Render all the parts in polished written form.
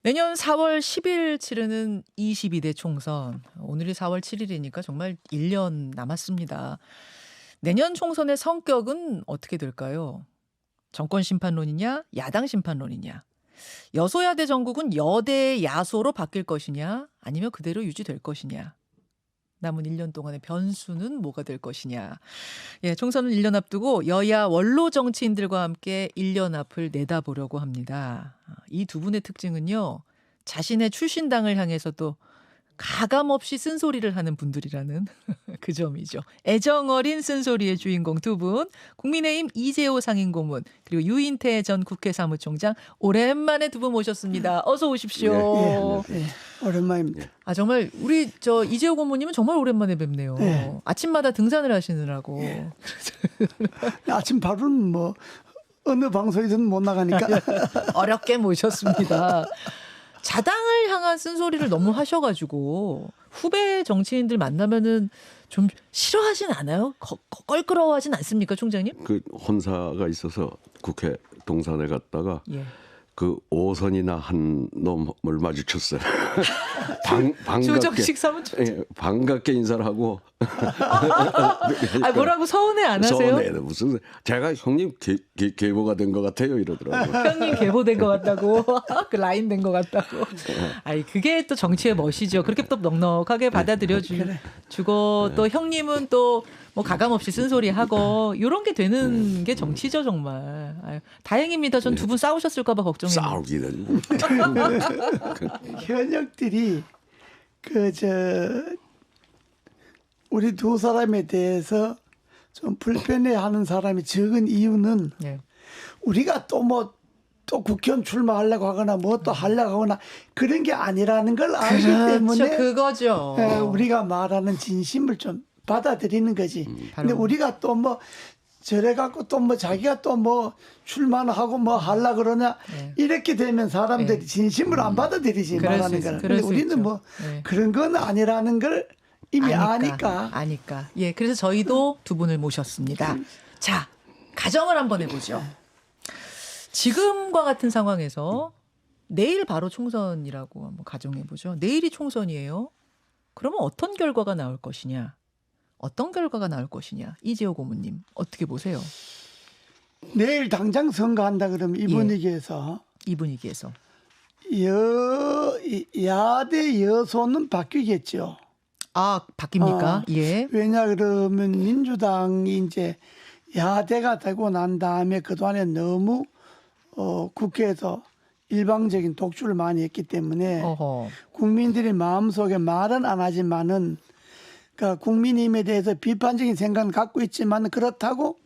내년 4월 10일 치르는 22대 총선. 오늘이 4월 7일이니까 정말 1년 남았습니다. 내년 총선의 성격은 어떻게 될까요? 정권 심판론이냐, 야당 심판론이냐. 여소야대 정국은 여대 야소로 바뀔 것이냐, 아니면 그대로 유지될 것이냐. 남은 1년 동안의 변수는 뭐가 될 것이냐. 예, 총선을 1년 앞두고 여야 원로 정치인들과 함께 1년 앞을 내다보려고 합니다. 이 두 분의 특징은요. 자신의 출신당을 향해서도 가감없이 쓴소리를 하는 분들이라는 그 점이죠. 애정어린 쓴소리의 주인공 두 분, 국민의힘 이재호 상임고문, 그리고 유인태 전 국회 사무총장, 오랜만에 두 분 모셨습니다. 어서 오십시오. 예, 오랜만입니다. 아, 정말 우리 이재호 고모님은 정말 오랜만에 뵙네요. 네. 아침마다 등산을 하시느라고. 아침 바로는 뭐 어느 방송이든 못 나가니까. 어렵게 모셨습니다. 자당을 향한 쓴소리를 너무 하셔가지고 후배 정치인들 만나면은 좀 싫어하진 않아요? 껄끄러워하진 않습니까, 총장님? 그 혼사가 있어서 국회 동산에 갔다가 예. 그 5선이나 한 놈을 마주쳤어요. 조정식 사무총장. 예, 반갑게 인사를 하고. 아, 뭐라고 서운해 안 하세요? 서운해. 무슨 제가 형님 계보가 된 것 같아요 이러더라고요. 형님 계보된 것 같다고. 그 라인 된 것 같다고. 아니, 그게 또 정치의 멋이죠. 그렇게 또 넉넉하게 받아들여 주고 또 형님은 또 뭐 가감없이 쓴소리하고 이런 게 되는 게 정치죠, 정말. 아유, 다행입니다. 전 두 분 싸우셨을까 봐 걱정했는데. 싸우기는. 현역들이 우리 두 사람에 대해서 좀 불편해하는 사람이 적은 이유는 예. 우리가 또 국회의원 출마하려고 하거나 뭐 또 하려고 하거나 그런 게 아니라는 걸 알기 때문에 그거죠. 우리가 말하는 진심을 좀 받아들이는 거지. 근데 우리가 또 뭐 저래 갖고 또 뭐 자기가 또 뭐 출마하고 뭐 하려 그러냐 이렇게 되면 사람들이 진심으로 안 받아들이지 말하는 거는. 근데 우리는 뭐 그런 건 아니라는 걸 이미 아니까. 예, 그래서 저희도 두 분을 모셨습니다. 자, 가정을 한번 해보죠. 지금과 같은 상황에서 내일 바로 총선이라고 한번 가정해보죠. 내일이 총선이에요. 그러면 어떤 결과가 나올 것이냐? 어떤 결과가 나올 것이냐? 이재호 고문님 어떻게 보세요? 내일 당장 선거한다 그러면 이 분위기에서 이 분위기에서 야대 여소는 바뀌겠죠. 아, 바뀝니까? 예. 왜냐 그러면 민주당이 이제 야대가 되고 난 다음에 그동안에 너무 국회에서 일방적인 독주를 많이 했기 때문에 국민들이 마음속에 말은 안 하지만은 그러니까 국민의힘에 대해서 비판적인 생각은 갖고 있지만 그렇다고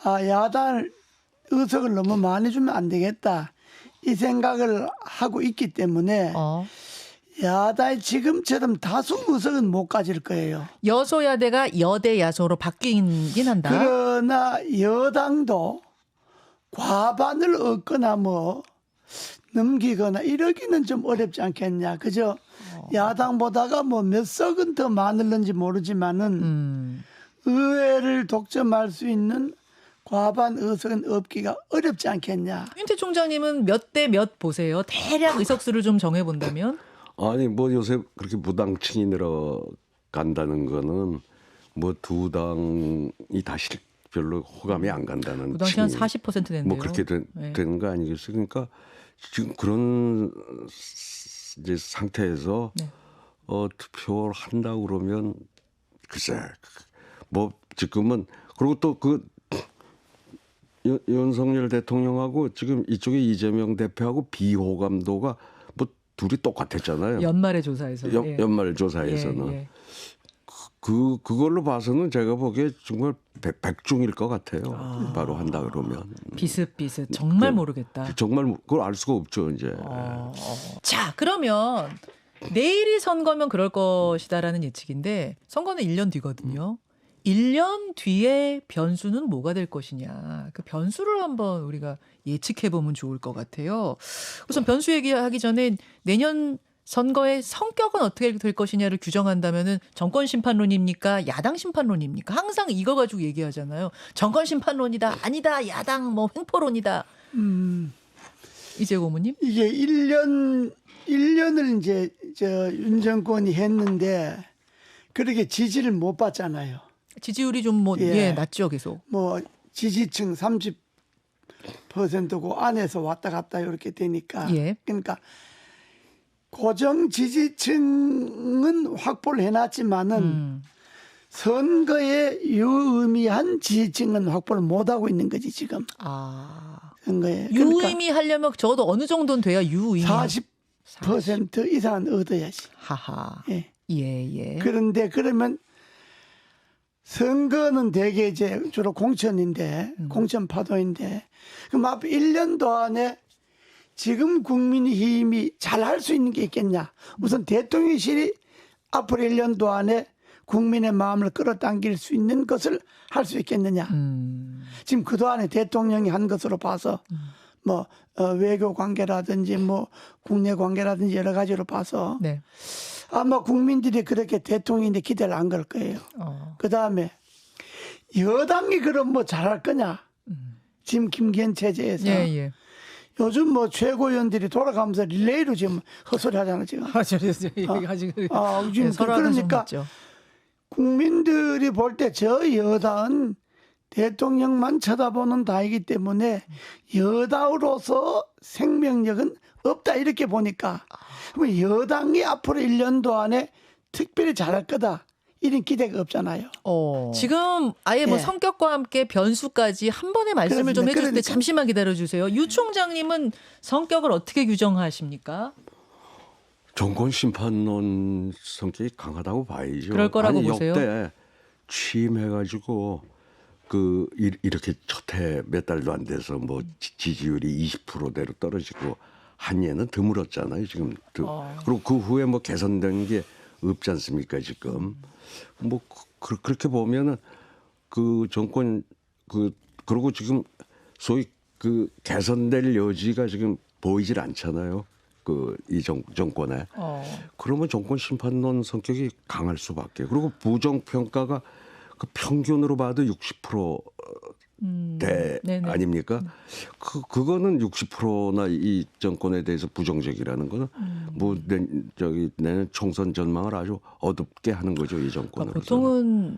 야당 의석을 너무 많이 주면 안 되겠다 이 생각을 하고 있기 때문에 야당이 지금처럼 다수 의석은 못 가질 거예요. 여소야대가 여대 야소로 바뀌긴 한다. 그러나 여당도 과반을 얻거나 뭐 넘기거나 이러기는 좀 어렵지 않겠냐. 그죠? 야당보다가 뭐 몇 석은 더 많을는지 모르지만은 의회를 독점할 수 있는 과반 의석은 얻기가 어렵지 않겠냐. 윤태 총장님은 몇 대 몇 보세요? 대략 의석수를 좀 정해본다면? 아니 뭐 요새 그렇게 무당층이 늘어간다는 거는 뭐 두 당이 다시 별로 호감이 안 간다는 무당시 한 40% 된대요. 뭐 그렇게 되는 거 아니겠어요? 그러니까 지금 그런 이제 상태에서 투표를 한다고 그러면 글쎄 뭐 지금은 그리고 또 그 윤석열 대통령하고 지금 이쪽에 이재명 대표하고 비호감도가 뭐 둘이 똑같았잖아요. 연말의 조사에서. 연말 조사에서는. 그걸로 봐서는 제가 보기에 정말 백중일 것 같아요. 바로 한다 그러면. 비슷비슷. 정말 모르겠다. 정말 그걸 알 수가 없죠 이제. 자, 그러면 내일이 선거면 그럴 것이다라는 예측인데 선거는 1년 뒤거든요. 1년 뒤에 변수는 뭐가 될 것이냐. 그 변수를 한번 우리가 예측해보면 좋을 것 같아요. 우선 변수 얘기하기 전에 내년 선거의 성격은 어떻게 될 것이냐를 규정한다면은 정권 심판론입니까? 야당 심판론입니까? 항상 이거 가지고 얘기하잖아요. 정권 심판론이다. 아니다. 야당 뭐 횡포론이다. 이재 고모님? 이게 1년을 이제 윤 정권이 했는데 그렇게 지지를 못 받잖아요. 지지율이 좀 뭐 예. 낮죠 계속. 뭐 지지층 30%고 안에서 왔다 갔다 이렇게 되니까 예. 그러니까 고정 지지층은 확보를 해놨지만은 선거에 유의미한 지지층은 확보를 못하고 있는 거지 지금. 아. 선거에. 유의미하려면 적어도 어느 정도는 돼야 유의미. 40% 이상은 얻어야지. 하하. 예. 예. 그런데 그러면 선거는 대개 이제 주로 공천인데 공천 파도인데 그럼 앞 1년도 안에 지금 국민의힘이 잘 할 수 있는 게 있겠냐. 우선 대통령실이 앞으로 1년도 안에 국민의 마음을 끌어당길 수 있는 것을 할 수 있겠느냐. 지금 그동안에 대통령이 한 것으로 봐서 뭐 외교 관계라든지 뭐 국내 관계라든지 여러 가지로 봐서 네. 아마 국민들이 그렇게 대통령인데 기대를 안 걸 거예요. 그다음에 여당이 그럼 뭐 잘할 거냐. 지금 김기현 체제에서. 예. 요즘 뭐 최고위원들이 돌아가면서 릴레이로 지금 헛소리 하잖아요, 지금. 지금 지금 그러니까 국민들이 볼 때 저 여당은 대통령만 쳐다보는 당이기 때문에 여당으로서 생명력은 없다 이렇게 보니까 그럼 여당이 앞으로 1년도 안에 특별히 잘할 거다. 이런 기대가 없잖아요. 지금 아예 뭐 예. 성격과 함께 변수까지 한 번에 말씀을 좀 해주실 때 잠시만 기다려주세요. 유 총장님은 성격을 어떻게 규정하십니까? 정권 심판론 성격이 강하다고 봐야죠. 그럴 거라고 보세요? 역대 취임해가지고 이렇게 첫 해 몇 달도 안 돼서 뭐 지지율이 20%대로 떨어지고 한 해는 드물었잖아요. 지금. 그리고 그 후에 뭐 개선된 게 없지 않습니까 지금. 뭐 그렇게 보면은 그 정권 그리고 지금 소위 개선될 여지가 지금 보이질 않잖아요. 이 정권에. 그러면 정권 심판론 성격이 강할 수밖에. 그리고 부정 평가가 그 평균으로 봐도 60%대 아닙니까? 그거는 60%나 이 정권에 대해서 부정적이라는 거는 뭐 내년 총선 전망을 아주 어둡게 하는 거죠, 이 정권은. 그러니까 보통은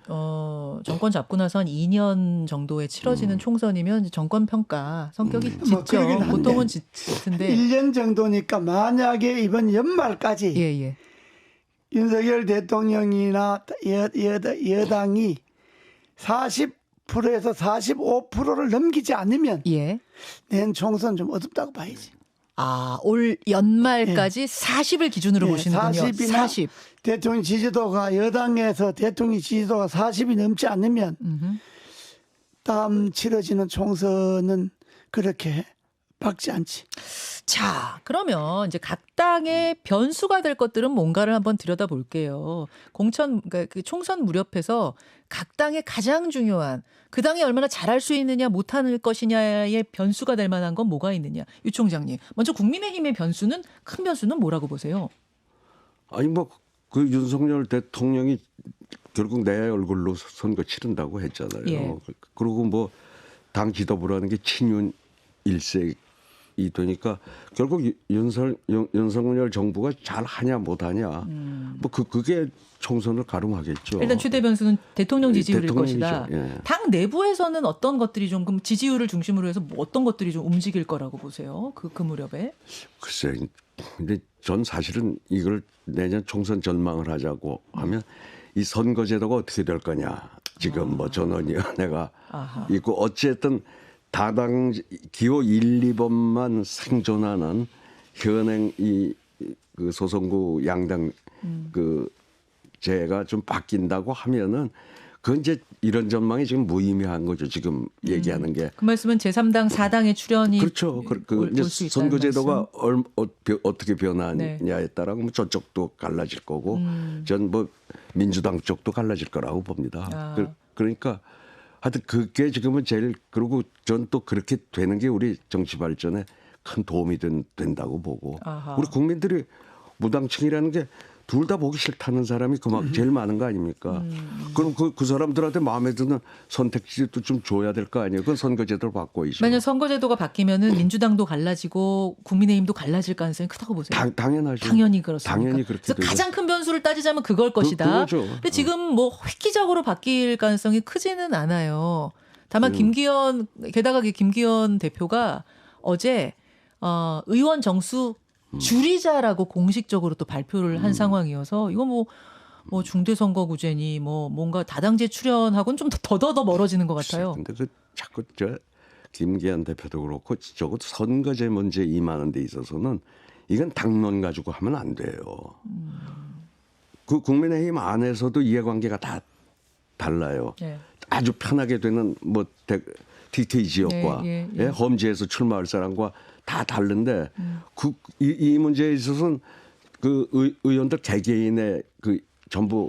정권 잡고 나서 한 2년 정도에 치러지는 총선이면 이제 정권 평가 성격이 짙죠. 보통은 짙은데 1년 정도니까 만약에 이번 연말까지 예. 윤석열 대통령이나 여당이 40%에서 45%를 넘기지 않으면 내년 총선 좀 어둡다고 봐야지. 올 연말까지 40을 기준으로 보시는군요. 40이나 40. 대통령 지지도가 여당에서 대통령 지지도가 40이 넘지 않으면 다음 치러지는 총선은 그렇게 박지 않지. 자, 그러면 이제 각 당의 변수가 될 것들은 뭔가를 한번 들여다볼게요. 그러니까 그 총선 무렵에서 각 당의 가장 중요한 그 당이 얼마나 잘할 수 있느냐 못할 것이냐의 변수가 될 만한 건 뭐가 있느냐. 유 총장님. 먼저 국민의힘의 변수는 큰 변수는 뭐라고 보세요? 아니 뭐 그 윤석열 대통령이 결국 내 얼굴로 선거 치른다고 했잖아요. 예. 그리고 뭐 당 지도부라는 게 친윤 일색이 되니까 결국 윤석열 정부가 잘 하냐 못하냐 뭐 그게 총선을 가름하겠죠. 일단 최대 변수는 대통령 지지율일 것이다. 예. 당 내부에서는 어떤 것들이 좀 그럼 지지율을 중심으로 해서 어떤 것들이 좀 움직일 거라고 보세요? 그 무렵에? 글쎄, 근데 전 사실은 이걸 내년 총선 전망을 하자고 하면 이 선거제도가 어떻게 될 거냐. 지금 뭐 전원위원회가 있고 어쨌든 다당 기호 1, 2번만 생존하는 현행 그 소선구 양당 제가 좀 바뀐다고 하면은 그건 이제 이런 전망이 지금 무의미한 거죠. 지금 얘기하는 게. 그 말씀은 제3당 4당의 출연이 그렇죠. 이제 선거제도가 어떻게 변하냐에 따라 뭐 저쪽도 갈라질 거고 전 뭐 민주당 쪽도 갈라질 거라고 봅니다. 그러니까 하여튼 그게 지금은 제일 그리고 전 또 그렇게 되는 게 우리 정치 발전에 큰 도움이 된다고 보고 우리 국민들이 무당층이라는 게 둘 다 보기 싫다는 사람이 그만 제일 많은 거 아닙니까? 그럼 그 사람들한테 마음에 드는 선택지도 좀 줘야 될 거 아니에요? 그건 선거제도를 바꿔야죠. 만약 선거제도가 바뀌면은 민주당도 갈라지고 국민의힘도 갈라질 가능성이 크다고 보세요. 당연하죠. 당연히 그렇습니까? 당연히 그렇게 그래서 되죠. 가장 큰 변수를 따지자면 그걸 것이다. 그거죠. 근데 지금 뭐 획기적으로 바뀔 가능성이 크지는 않아요. 다만 게다가 김기현 대표가 어제 의원 정수 줄이자라고 공식적으로 또 발표를 한 상황이어서 이거 뭐 중대선거구제니 뭐 뭔가 다당제 출연하고는 좀 더더 멀어지는 것 같아요. 근데 자꾸 김기현 대표도 그렇고 적어도 선거제 문제 임하는 데 있어서는 이건 당론 가지고 하면 안 돼요. 그 국민의힘 안에서도 이해관계가 다 달라요. 예. 아주 편하게 되는 뭐 DK 지역과 예. 험지에서 출마할 사람과 다 다른데 이 문제에 있어서는 그 의원들 개개인의 그 전부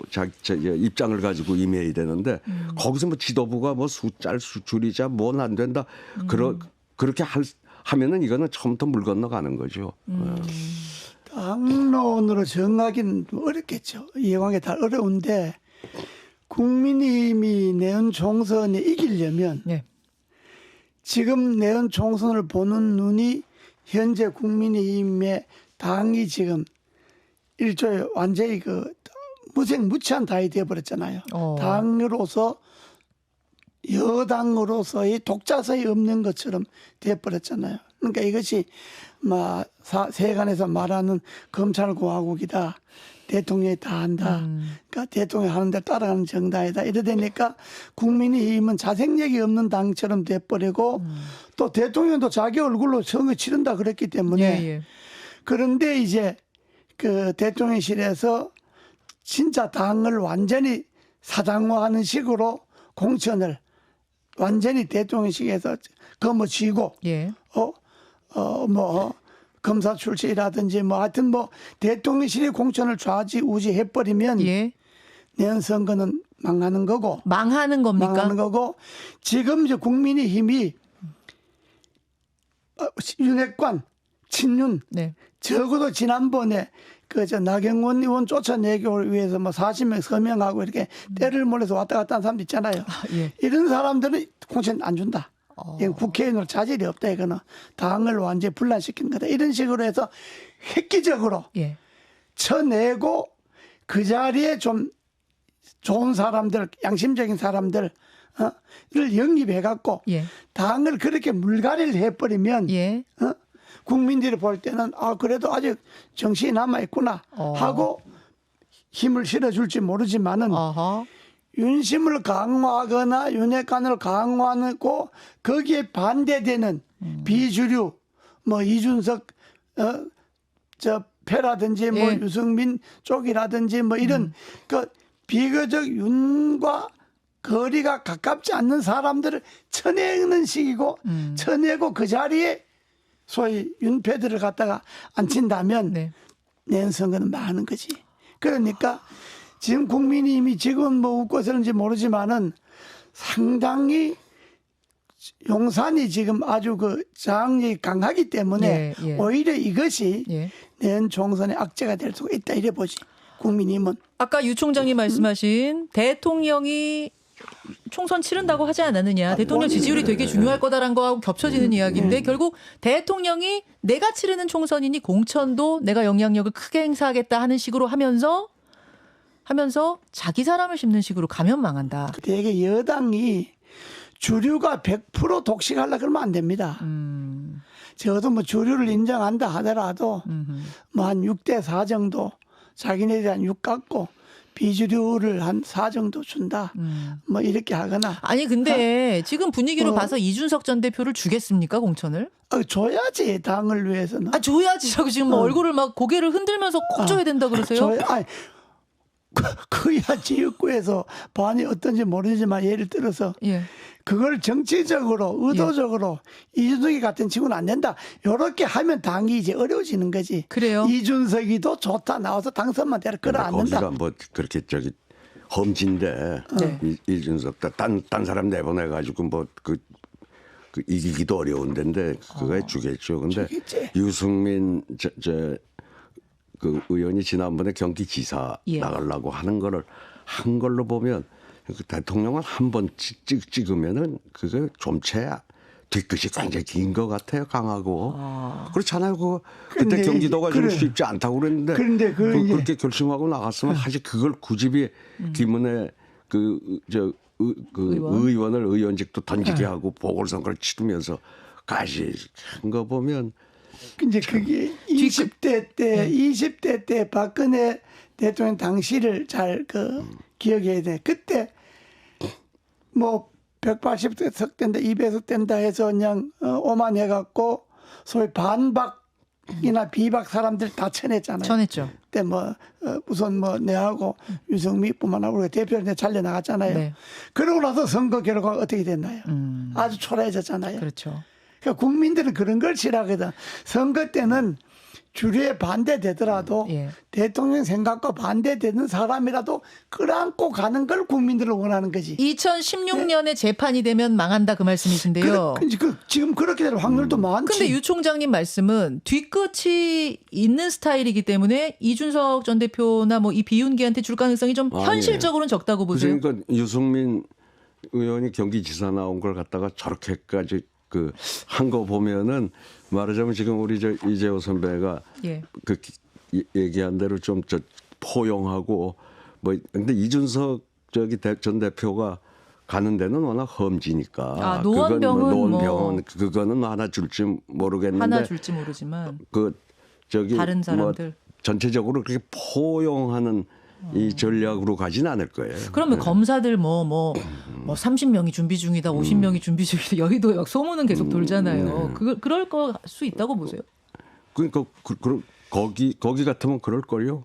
입장을 가지고 임해야 되는데 거기서 뭐 지도부가 뭐 숫자를 줄이자 뭔 안 된다 그렇게 하면은 이거는 처음부터 물 건너가는 거죠. 당론으로 정하기는 어렵겠죠. 이해관계 다 어려운데 국민의힘이 내년 총선에 이기려면 네. 지금 내년 총선을 보는 눈이 현재 국민의힘의 당이 지금 일종의 완전히 그 무색무취한 당이 되어버렸잖아요. 당으로서 여당으로서의 독자성이 없는 것처럼 되어버렸잖아요. 그러니까 이것이 세간에서 말하는 검찰공화국이다. 대통령이 다 한다. 그러니까 대통령이 하는 대로 따라가는 정당이다. 이러다니까 국민의힘은 자생력이 없는 당처럼 돼버리고 또 대통령도 자기 얼굴로 선거 치른다 그랬기 때문에 예. 그런데 이제 그 대통령실에서 진짜 당을 완전히 사장화하는 식으로 공천을 완전히 대통령실에서 거머쥐고 예. 검사 출신이라든지 뭐 하여튼 뭐 대통령실의 공천을 좌지우지 해버리면 예. 내년 선거는 망하는 거고. 망하는 겁니까? 망하는 거고 지금 이제 국민의힘이 윤핵관, 친윤 네. 적어도 지난번에 나경원 의원 쫓아내기 위해서 뭐 40명 서명하고 이렇게 때를 몰아서 왔다 갔다 한 사람도 있잖아요. 예. 이런 사람들은 공천 안 준다. 이건 국회의원으로 자질이 없다. 이거는 당을 완전히 분란시키는 거다. 이런 식으로 해서 획기적으로 예. 쳐내고 그 자리에 좀 좋은 사람들, 양심적인 사람들을 영입해 갖고 예. 당을 그렇게 물갈이를 해버리면 예. 국민들이 볼 때는 그래도 아직 정신이 남아 있구나 하고 힘을 실어줄지 모르지만은 윤심을 강화하거나 윤핵관을 강화하고 거기에 반대되는 비주류 뭐 이준석 패라든지 뭐 유승민 쪽이라든지 뭐 이런 그 비교적 윤과 거리가 가깝지 않는 사람들을 쳐내는 식이고 쳐내고 그 자리에 소위 윤패들을 갖다가 앉힌다면 네. 내년 선거는 망하는 거지. 그러니까 지금 국민의힘이 지금 뭐 웃고 있는지 모르지만은 상당히 용산이 지금 아주 그 저항력이 강하기 때문에 오히려 이것이 내년 총선의 악재가 될 수가 있다 이래 보지. 국민의힘은. 아까 유 총장님 말씀하신 대통령이 총선 치른다고 하지 않았느냐. 대통령 지지율이 되게 중요할 거다라는 거하고 겹쳐지는 이야기인데 결국 대통령이 내가 치르는 총선이니 공천도 내가 영향력을 크게 행사하겠다 하는 식으로 하면서 자기 사람을 심는 식으로 가면 망한다. 되게 여당이 주류가 100% 독식하려고 그러면 안 됩니다. 적어도 뭐 주류를 인정한다 하더라도 뭐 한 6대4 정도 자기네들이 한 6 갖고 비주류를 한 4 정도 준다. 뭐 이렇게 하거나. 아니 근데 지금 분위기로 봐서 이준석 전 대표를 주겠습니까 공천을? 줘야지 당을 위해서는. 줘야지. 자꾸 지금 뭐 얼굴을 막 고개를 흔들면서 꼭 줘야 된다 그러세요? 그야 지역구에서 반이 어떤지 모르지만 예를 들어서 그걸 정치적으로 의도적으로 이준석이 같은 친구는 안 된다. 이렇게 하면 당이 이제 어려워지는 거지. 그래요? 이준석이도 좋다 나와서 당선만 되라 끌어안는다. 거기가 뭐 그렇게 험진데 이준석 딴 사람 내보내가지고 뭐 그 이기기도 어려운 데인데 그거에 주겠죠. 근데 주겠지. 유승민 그 의원이 지난번에 경기지사 예. 나가려고 하는 거를 한 걸로 보면 그 대통령은 한 번 찍으면은 그게 좀채 뒤끝이 굉장히 긴 것 같아요. 강하고. 그렇잖아요. 그때 근데 경기도가 좀 그래. 쉽지 않다고 그랬는데 그런데 그렇게 결심하고 나갔으면 사실 그걸 굳이 김은혜 의원을 의원직도 던지게 하고 보궐선거를 치르면서까지 한 거 보면 이제 그게 20대 때 박근혜 대통령 당시를 잘 기억해야 돼. 그때 뭐 180석 된다, 200석 된다 해서 그냥 오만해갖고 소위 반박이나 비박 사람들 다 쳐냈잖아요. 쳐냈죠. 그때 우선 내하고 유승민뿐만 아니라 대표를 잘려 나갔잖아요. 네. 그러고 나서 선거 결과가 어떻게 됐나요? 아주 초라해졌잖아요. 그렇죠. 그러니까 국민들은 그런 걸 싫어하거든. 선거 때는 주류에 반대되더라도 예. 대통령 생각과 반대되는 사람이라도 끌어안고 가는 걸 국민들은 원하는 거지. 2016년에 재판이 되면 망한다 그 말씀이신데요. 지금 그렇게 될 확률도 많지. 근데 유 총장님 말씀은 뒤끝이 있는 스타일이기 때문에 이준석 전 대표나 뭐 이 비윤계한테 줄 가능성이 좀 현실적으로는 적다고 보세요. 그러니까 유승민 의원이 경기지사 나온 걸 갖다가 저렇게까지 한 거 보면은 말하자면 지금 우리 이재호 선배가 예. 얘기한 대로 좀 포용하고 근데 이준석 전 대표가 가는 데는 워낙 험지니까. 노원병은 노원병은 그거는 하나 줄지 모르겠는데. 하나 줄지 모르지만. 다른 사람들. 전체적으로 그렇게 포용하는 이 전략으로 가진 않을 거예요. 그러면 검사들 30명이 준비 중이다, 50명이 준비 중이다, 여의도에 막 소문은 계속 돌잖아요. 그럴 거 수 있다고 보세요. 그러니까 거기 같으면 그럴 걸요.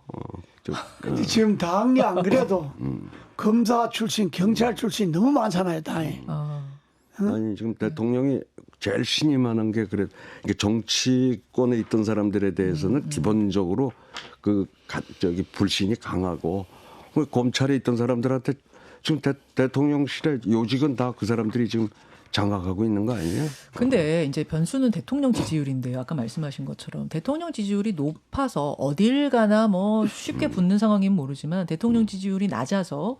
근데 지금 당이 안 그래도 검사 출신, 경찰 출신 너무 많잖아요, 당에. 아니 지금 대통령이 제일 신임하는 게 이게 정치권에 있던 사람들에 대해서는 기본적으로 불신이 강하고 검찰에 있던 사람들한테 지금 대통령실의 요직은 다 그 사람들이 지금 장악하고 있는 거 아니에요? 근데 이제 변수는 대통령 지지율인데요. 아까 말씀하신 것처럼 대통령 지지율이 높아서 어딜 가나 쉽게 붙는 상황이면 모르지만 대통령 지지율이 낮아서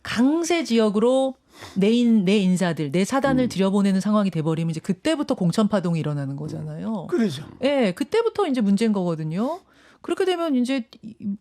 강세 지역으로 내 인사들, 내 사단을 들여보내는 상황이 돼버리면 이제 그때부터 공천 파동이 일어나는 거잖아요. 그렇죠. 예, 그때부터 이제 문제인 거거든요. 그렇게 되면 이제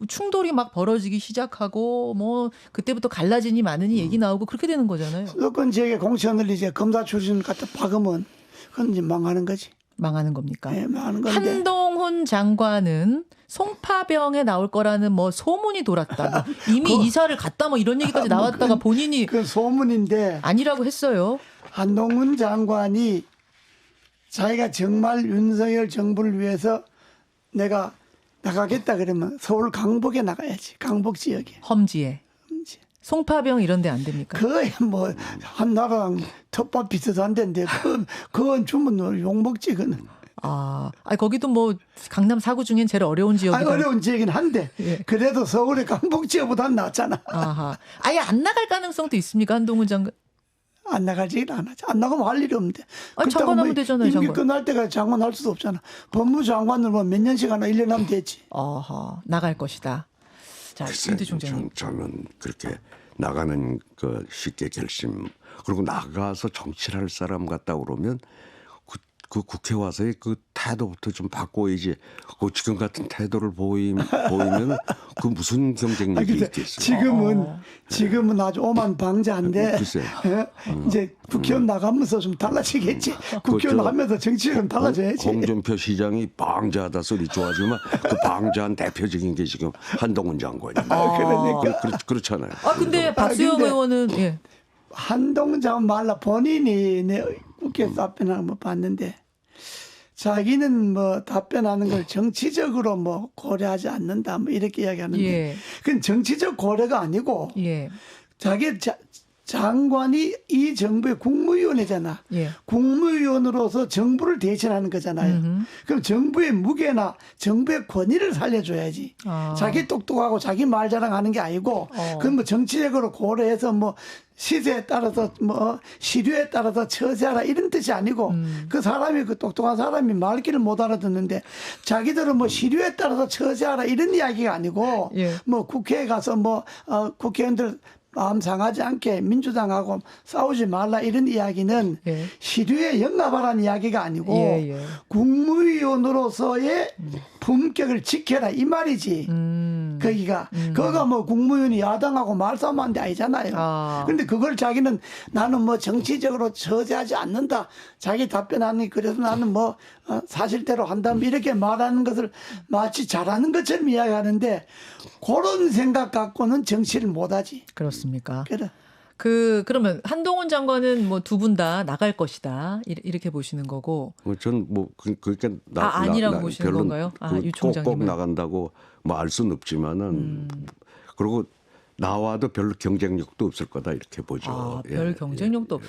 충돌이 막 벌어지기 시작하고 그때부터 갈라지니 마느니 얘기 나오고 그렇게 되는 거잖아요. 수도권 지역의 공천을 이제 검사 출신 갖다 박으면 그건 이제 망하는 거지. 망하는 겁니까? 네, 망하는 건데. 한동훈 장관은 송파병에 나올 거라는 소문이 돌았다. 이미 이사를 갔다 이런 얘기까지 나왔다가 본인이 그 소문인데 아니라고 했어요. 한동훈 장관이 자기가 정말 윤석열 정부를 위해서 내가 나가겠다 그러면 서울 강북에 나가야지. 강북 지역에. 험지에. 송파병 이런 데 안 됩니까? 그게 한나라랑 텃밭 비슷도 안 된대. 그건 주면 욕먹지 그는. 거기도 강남 4구 중엔 제일 어려운 지역이다. 어려운 지역이긴 한데 예. 그래도 서울의 강북 지역보다 낫잖아. 아하. 아예 안 나갈 가능성도 있습니까? 한동훈 장관. 안 나가지긴 안 하지. 안 나가면 할 일이 없는데. 장관하면 되잖아요. 임기 장관. 끝날 때까지 장관 할 수도 없잖아. 법무장관을 몇 년씩 하나 1년 하면 되지. 나갈 것이다. 자, 글쎄, 윤대 총장님. 저는 그렇게 나가는 쉽게 결심 그리고 나가서 정치를 할 사람 같다 그러면 그 국회 와서의 그 태도부터 좀 바꿔야지. 지금 같은 태도를 보이면 그 무슨 경쟁력이 있겠어요? 지금은 아주 오만 방자인데 글쎄. 이제 국회의원 나가면서 좀 달라지겠지. 국회의원 하면서 정치가 좀 달라져야지. 홍준표 시장이 방자하다 소리 좋아하지만 그 방자한 대표적인 게 지금 한동훈 장관이에요. 그러니까. 그렇잖아요. 근데 박수영 근데 의원은 예. 한동훈 장관 말라 본인이 내 국회에서 답변하는 거 봤는데 자기는 답변하는 걸 정치적으로 고려하지 않는다 이렇게 이야기하는데 예. 그건 정치적 고려가 아니고 예. 자기 장관이 이 정부의 국무위원이잖아. 예. 국무위원으로서 정부를 대신하는 거잖아요. 그럼 정부의 무게나 정부의 권위를 살려줘야지. 자기 똑똑하고 자기 말 자랑하는 게 아니고 그건 뭐 정치적으로 고려해서 뭐 시세에 따라서 뭐 시류에 따라서 처세하라 이런 뜻이 아니고 그 사람이 그 똑똑한 사람이 말귀를 못 알아듣는데 자기들은 뭐 시류에 따라서 처세하라 이런 이야기가 아니고 예. 뭐 국회에 가서 뭐 국회의원들 마음 상하지 않게 민주당하고 싸우지 말라 이런 이야기는 예. 시류에 영합하라는 이야기가 아니고 예, 예. 국무위원으로서의 품격을 지켜라 이 말이지. 거기가 그거가 뭐 국무위원이 야당하고 말싸움한 데 아니잖아요. 그런데 그걸 자기는 나는 뭐 정치적으로 저지하지 않는다. 자기 답변하니 그래서 나는 뭐 사실대로 한다 이렇게 말하는 것을 마치 잘하는 것처럼 이야기하는데 그런 생각 갖고는 정치를 못하지. 그렇습니까? 그래. 그러면 한동훈 장관은 뭐 두 분 다 나갈 것이다 이렇게 보시는 거고. 전뭐 그러니까 아니라고 보시는 건가요? 유 총장님은 꼭 나간다고 뭐 알 수는 없지만은 그리고 나와도 별로 경쟁력도 없을 거다 이렇게 보죠. 별 경쟁력도.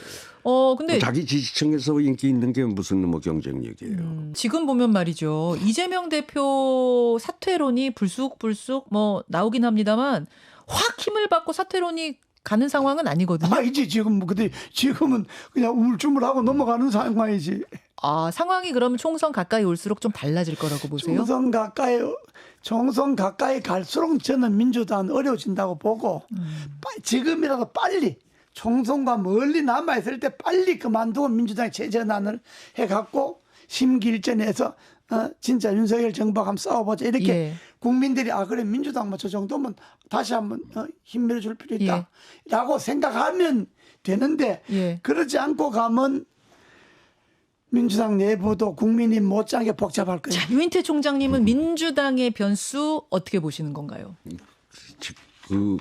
근데 자기 지지층에서 인기 있는 게 무슨 뭐 경쟁력이에요. 지금 보면 말이죠. 이재명 대표 사퇴론이 불쑥불쑥 뭐 나오긴 합니다만 확 힘을 받고 사퇴론이 가는 상황은 아니거든요. 아니지 지금 근데 지금은 그냥 우물쭈물하고 넘어가는 상황이지. 상황이 그러면 총선 가까이 올수록 좀 달라질 거라고 보세요? 총선 가까이 갈수록 저는 민주당은 어려워진다고 보고 지금이라도 빨리 총선과 멀리 남아있을 때 빨리 그만두고 민주당이 재전환을 해갖고 심기일전에서 진짜 윤석열 정부와 한번 싸워보자 이렇게 예. 국민들이 그래 민주당 뭐 저 정도면 다시 한번 힘밀어줄 필요 있다 라고 생각하면 되는데 예. 그러지 않고 가면 민주당 내부도 국민이 못지않게 복잡할 거예요. 자, 유인태 총장님은 민주당의 변수 어떻게 보시는 건가요?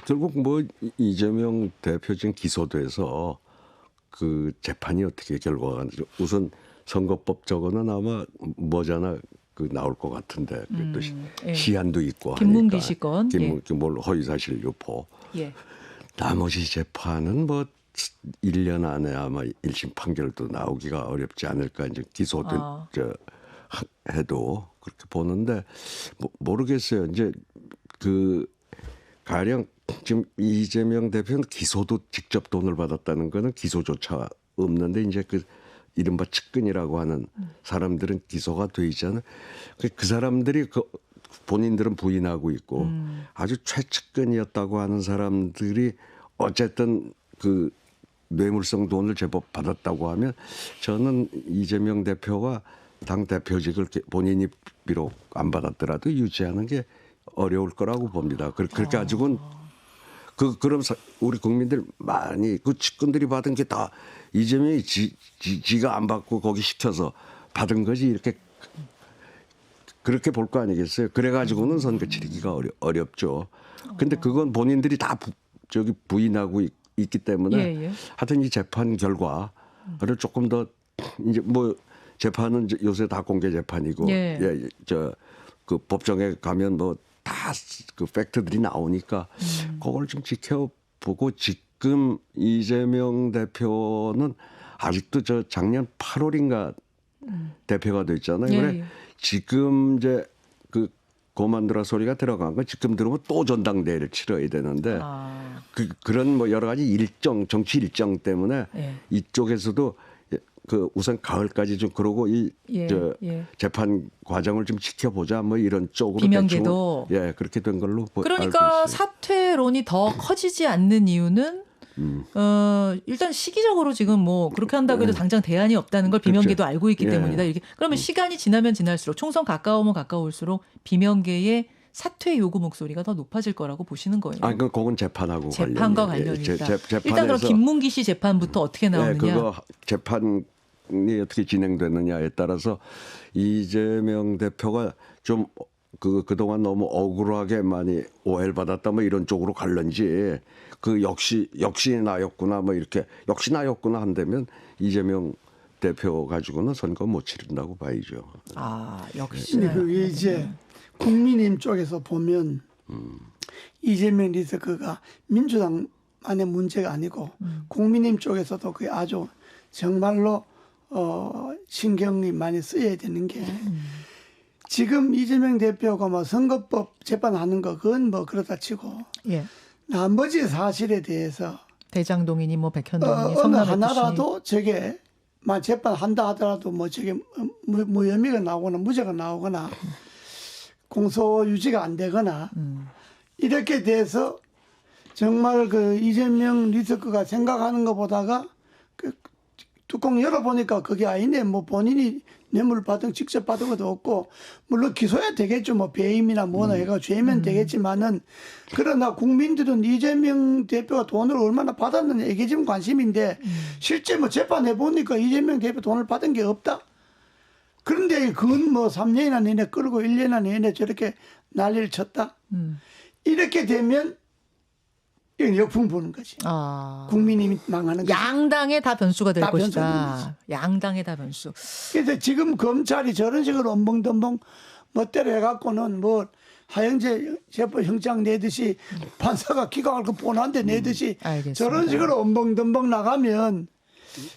결국 뭐 이재명 대표 지금 기소돼서 그 재판이 어떻게 결과가 나는지 우선 선거법 저거는 아마 뭐잖아 나올 것 같은데 또 예. 시한도 있고 김문기 하니까. 씨 건. 뭘 허위사실 유포. 예. 나머지 재판은 뭐 1년 안에 아마 1심 판결도 나오기가 어렵지 않을까 이제 기소된 해도 그렇게 보는데 모르겠어요. 이제 가령 지금 이재명 대표는 기소도 직접 돈을 받았다는 거는 기소조차 없는데 이제 이른바 측근이라고 하는 사람들은 기소가 돼 있잖아요. 그 사람들이 본인들은 부인하고 있고 아주 최측근이었다고 하는 사람들이 어쨌든 뇌물성 돈을 제법 받았다고 하면 저는 이재명 대표가 당 대표직을 본인이 비록 안 받았더라도 유지하는 게 어려울 거라고 봅니다. 그렇게 가지고는 그럼 우리 국민들 많이 측근들이 받은 게 다 이재명이 지가 안 받고 거기 시켜서 받은 거지 이렇게 그렇게 볼 거 아니겠어요. 그래가지고는 선거 치르기가 어렵죠. 근데 그건 본인들이 다 부인하고 있기 때문에 하여튼 이 재판 결과를 조금 더 이제 뭐 재판은 요새 다 공개 재판이고 그 법정에 가면 뭐 다 그 팩트들이 나오니까 그걸 좀 지켜보고 지금 이재명 대표는 아직도 작년 8월인가 대표가 됐잖아요. 그래 지금 이제 고만두라 소리가 들어간 건 지금 들으면 또 전당대회를 치러야 되는데 그런 뭐 여러 가지 정치 일정 때문에 이쪽에서도 우선 가을까지 좀 그러고 재판 과정을 좀 지켜보자 뭐 이런 쪽으로 비명계도 그렇게 된 걸로 그러니까 사퇴론이 더 커지지 않는 이유는 일단 시기적으로 지금 뭐 그렇게 한다고 해도 당장 대안이 없다는 걸 비명계도 알고 있기 때문이다. 이렇게 그러면 시간이 지나면 지날수록 총선 가까우면 가까울수록 비명계의 사퇴 요구 목소리가 더 높아질 거라고 보시는 거예요. 그건 재판과 관련이 있다. 일단 그럼 김문기 씨 재판부터 어떻게 나오느냐. 그거 재판이 어떻게 진행되느냐에 따라서 이재명 대표가 좀 그동안 너무 억울하게 많이 오해를 받았다 뭐 이런 쪽으로 갈런지 역시 나였구나 뭐 이렇게 역시 나였구나 한다면 이재명 대표 가지고는 선거 못 치른다고 봐야죠. 역시. 그게 이제 국민의힘 쪽에서 보면 이재명 리서크가 민주당 만의 문제가 아니고 국민의힘 쪽에서도 그게 아주 정말로 신경이 많이 쓰여야 되는 게 지금 이재명 대표가 뭐 선거법 재판하는 거 그건 뭐 그렇다 치고 예. 나머지 사실에 대해서 대장동이니 뭐 백현동이니 어느 성남FC 하나라도 저게 만 재판한다 하더라도 뭐 저게 무혐의가 나오거나 무죄가 나오거나 공소 유지가 안 되거나 이렇게 돼서 정말 그 이재명 리스크가 생각하는 것보다가 그 뚜껑 열어보니까 그게 아니네. 뭐 본인이 뇌물 받은 직접 받은 것도 없고 물론 기소해야 되겠죠. 뭐 배임이나 뭐나 해가 죄면 되겠지만은 그러나 국민들은 이재명 대표가 돈을 얼마나 받았느냐 이게 지금 관심인데 실제 뭐 재판해 보니까 이재명 대표 돈을 받은 게 없다. 그런데 그건 뭐 3년이나 내내 끌고 1년이나 내내 저렇게 난리를 쳤다. 이렇게 되면 이건 역풍 부는 거지. 국민이 망하는 거지. 양당에 다 변수가 될 다 것이다. 변수가 되는 양당에 다 변수. 그래서 지금 검찰이 저런 식으로 엄벙덤벙 멋대로 해갖고는 뭐 하영재 체포영장 내듯이 판사가 기각할 거 뻔한데 내듯이 알겠습니다. 저런 식으로 엄벙덤벙 나가면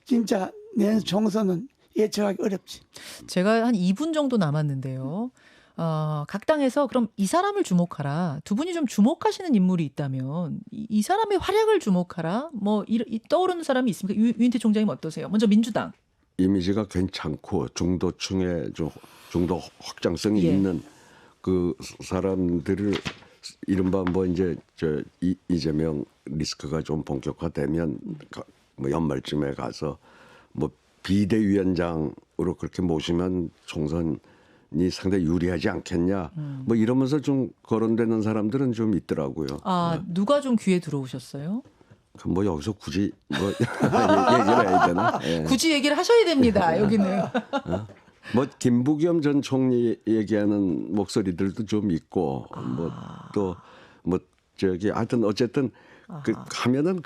진짜 내년 총선은 예측하기 어렵지. 제가 한 2분 정도 남았는데요. 각 당에서 그럼 이 사람을 주목하라. 두 분이 좀 주목하시는 인물이 있다면 이 사람의 활약을 주목하라. 뭐 떠오르는 사람이 있습니까? 유인태 총장님 어떠세요? 먼저 민주당. 이미지가 괜찮고 중도층의 중도 확장성이 있는 그 사람들을 이른바 뭐 이제 이재명 리스크가 좀 본격화되면 뭐 연말쯤에 가서 뭐 비대위원장으로 그렇게 모시면 총선이 상당히 유리하지 않겠냐. 뭐 이러면서 좀 거론되는 사람들은 좀 있더라고요. 누가 좀 귀에 들어오셨어요? 뭐 여기서 굳이 뭐 얘기를 해야 되나? 예. 굳이 얘기를 하셔야 됩니다. 여기는. 뭐 김부겸 전 총리 얘기하는 목소리들도 좀 있고 뭐 또 뭐 저기 하여튼 어쨌든 그 하면은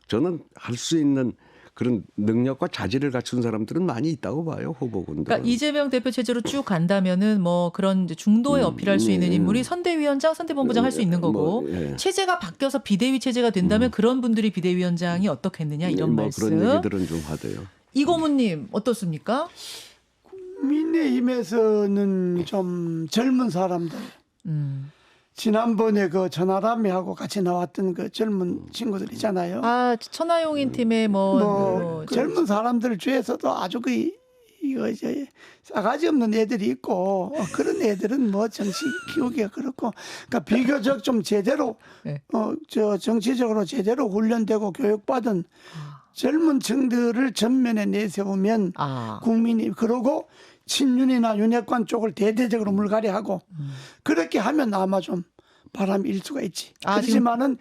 저는 할 수 있는 그런 능력과 자질을 갖춘 사람들은 많이 있다고 봐요, 후보군들. 그러니까 이재명 대표 체제로 쭉 간다면은 뭐 그런 이제 중도에 어필할 수 있는 인물이 선대위원장, 선대본부장 할 수 있는 거고 체제가 바뀌어서 비대위 체제가 된다면 그런 분들이 비대위원장이 어떻겠느냐 이런 뭐 말씀. 그런 얘기들은 좀 하대요. 이고문님 어떻습니까? 국민의힘에서는 좀 젊은 사람들. 지난번에 그 전화람회하고 같이 나왔던 그 젊은 친구들 있잖아요. 천하용인 팀의 젊은 사람들 중에서도 아주 이거 이제 싸가지 없는 애들이 있고 그런 애들은 뭐 정치 키우기가 그렇고 그러니까 비교적 좀 제대로 정치적으로 제대로 훈련되고 교육받은 젊은 층들을 전면에 내세우면 국민이 그러고 친윤이나 윤핵관 쪽을 대대적으로 물갈이하고 그렇게 하면 아마 좀 바람이 일 수가 있지. 그렇지만은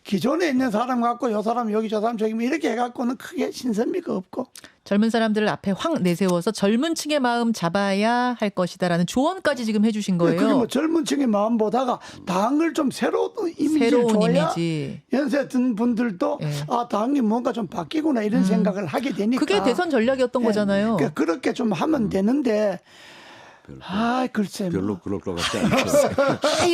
기존에 있는 사람 갖고 요 사람 여기 저 사람 저기 뭐 이렇게 해갖고는 크게 신선미가 없고 젊은 사람들을 앞에 확 내세워서 젊은 층의 마음 잡아야 할 것이다라는 조언까지 지금 해주신 거예요. 그게 뭐 젊은 층의 마음보다가 당을 좀 새로운 이미지를 줘야 연세 든 분들도 당이 뭔가 좀 바뀌구나 이런 생각을 하게 되니까. 그게 대선 전략이었던 거잖아요. 그러니까 그렇게 좀 하면 되는데 글쎄. 별로 그럴 것 같지 않죠.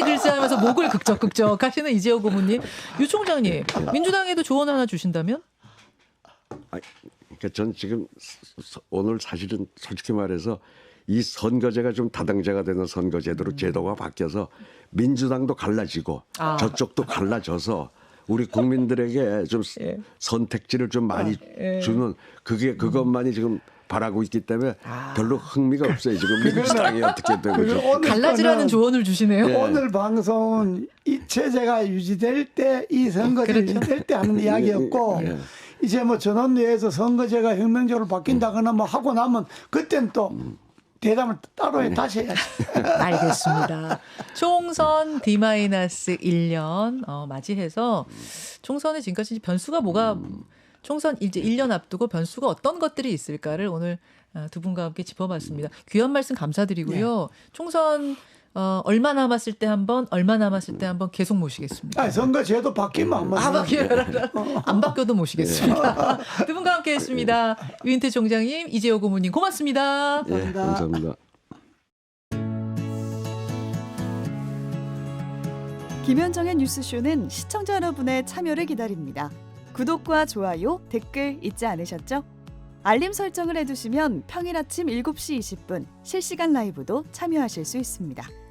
글쎄 하면서 목을 극적극적 하시는 이재호 고문님. 유 총장님, 민주당에도 조언 하나 주신다면? 그러니까 전 지금 오늘 사실은 솔직히 말해서 이 선거제가 좀 다당제가 되는 선거제도로 제도가 바뀌어서 민주당도 갈라지고 저쪽도 갈라져서 우리 국민들에게 좀 선택지를 좀 많이 주는 그것만이 지금 바라고 있기 때문에 별로 흥미가 없어요. 지금 민주당이 어떻게 되고 갈라지라는 조언을 주시네요. 오늘 방송은 이 체제가 유지될 때 이 선거제가 유지될 때 하는 이야기였고 이제 뭐 전원내에서 선거제가 혁명적으로 바뀐다거나 뭐 하고 나면 그땐 또 대담을 따로 다시 해야지. 알겠습니다. 총선 D-1년 맞이해서 총선에 지금까지 변수가 뭐가 총선 이제 1년 앞두고 변수가 어떤 것들이 있을까를 오늘 두 분과 함께 짚어봤습니다. 귀한 말씀 감사드리고요. 총선 얼마 남았을 때 한 번, 얼마 남았을 때 한 번 계속 모시겠습니다. 선거제도 바뀌면 안 바뀌어도 모시겠습니다. 두 분과 함께했습니다. 유인태 총장님, 이재호 고문님 고맙습니다. 감사합니다. 김현정의 뉴스쇼는 시청자 여러분의 참여를 기다립니다. 구독과 좋아요, 댓글 잊지 않으셨죠? 알림 설정을 해두시면 평일 아침 7시 20분 실시간 라이브도 참여하실 수 있습니다.